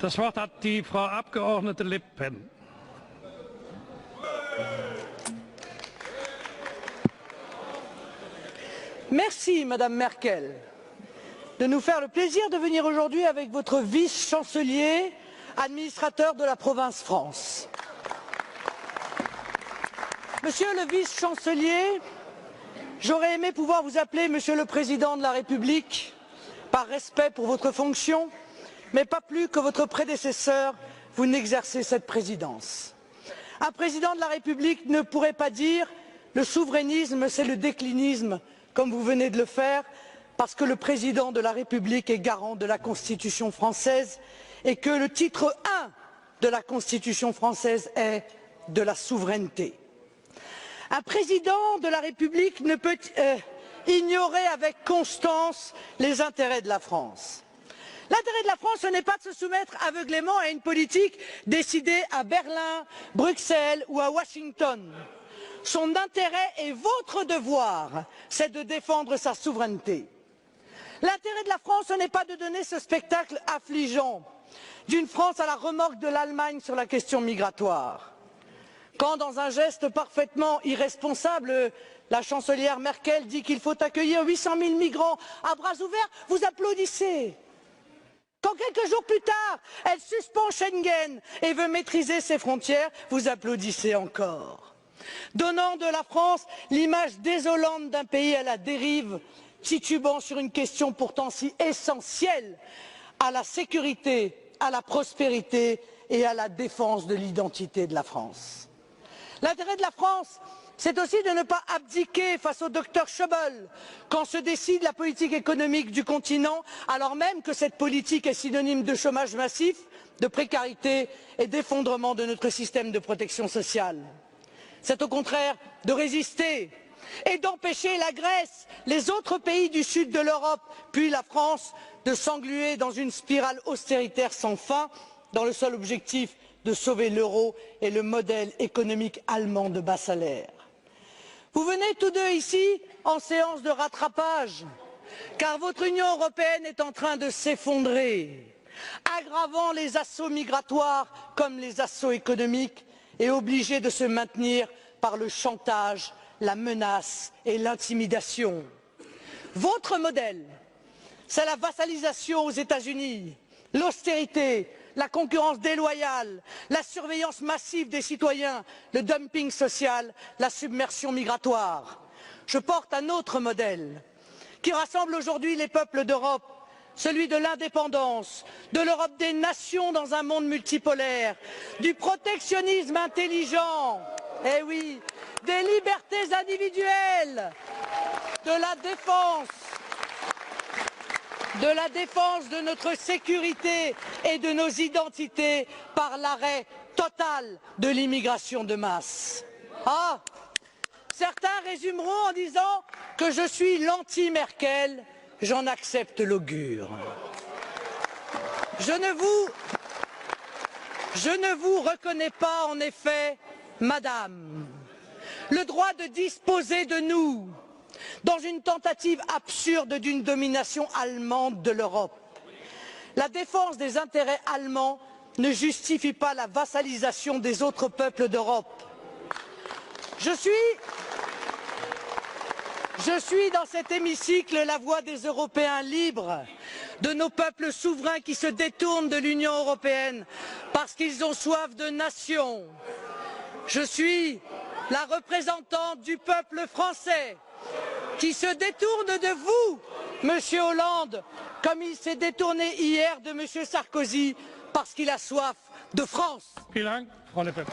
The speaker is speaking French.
Das Wort hat die Frau Abgeordnete Le Pen. Merci, Madame Merkel, de nous faire le plaisir de venir aujourd'hui avec votre vice-chancelier, administrateur de la province France. Monsieur le vice-chancelier, j'aurais aimé pouvoir vous appeler Monsieur le Président de la République, par respect pour votre fonction, mais pas plus que votre prédécesseur, vous n'exercez cette présidence. Un président de la République ne pourrait pas dire « le souverainisme, c'est le déclinisme », comme vous venez de le faire, parce que le président de la République est garant de la Constitution française et que le titre I de la Constitution française est de la souveraineté. Un président de la République ne peut ignorer avec constance les intérêts de la France. L'intérêt de la France, ce n'est pas de se soumettre aveuglément à une politique décidée à Berlin, Bruxelles ou à Washington. Son intérêt et votre devoir, c'est de défendre sa souveraineté. L'intérêt de la France, ce n'est pas de donner ce spectacle affligeant d'une France à la remorque de l'Allemagne sur la question migratoire. Quand, dans un geste parfaitement irresponsable, la chancelière Merkel dit qu'il faut accueillir 800 000 migrants à bras ouverts, vous applaudissez. Quand quelques jours plus tard, elle suspend Schengen et veut maîtriser ses frontières, vous applaudissez encore. Donnant de la France l'image désolante d'un pays à la dérive, titubant sur une question pourtant si essentielle à la sécurité, à la prospérité et à la défense de l'identité de la France. L'intérêt de la France, c'est aussi de ne pas abdiquer face au docteur Schäuble quand se décide la politique économique du continent, alors même que cette politique est synonyme de chômage massif, de précarité et d'effondrement de notre système de protection sociale. C'est au contraire de résister et d'empêcher la Grèce, les autres pays du sud de l'Europe, puis la France, de s'engluer dans une spirale austéritaire sans fin, dans le seul objectif de sauver l'euro et le modèle économique allemand de bas salaire. Vous venez tous deux ici en séance de rattrapage, car votre Union européenne est en train de s'effondrer, aggravant les assauts migratoires comme les assauts économiques et obligée de se maintenir par le chantage, la menace et l'intimidation. Votre modèle, c'est la vassalisation aux États-Unis, l'austérité, la concurrence déloyale, la surveillance massive des citoyens, le dumping social, la submersion migratoire. Je porte un autre modèle qui rassemble aujourd'hui les peuples d'Europe, celui de l'indépendance, de l'Europe des nations dans un monde multipolaire, du protectionnisme intelligent, eh oui, des libertés individuelles, de la défense de notre sécurité et de nos identités par l'arrêt total de l'immigration de masse. Ah, certains résumeront en disant que je suis l'anti-Merkel. J'en accepte l'augure. Je ne vous reconnais pas, en effet, Madame, le droit de disposer de nous dans une tentative absurde d'une domination allemande de l'Europe. La défense des intérêts allemands ne justifie pas la vassalisation des autres peuples d'Europe. Je suis dans cet hémicycle la voix des Européens libres, de nos peuples souverains qui se détournent de l'Union européenne parce qu'ils ont soif de nation. Je suis la représentante du peuple français qui se détourne de vous, Monsieur Hollande, comme il s'est détourné hier de Monsieur Sarkozy parce qu'il a soif de France. Vielen Dank, Frau Le Pen.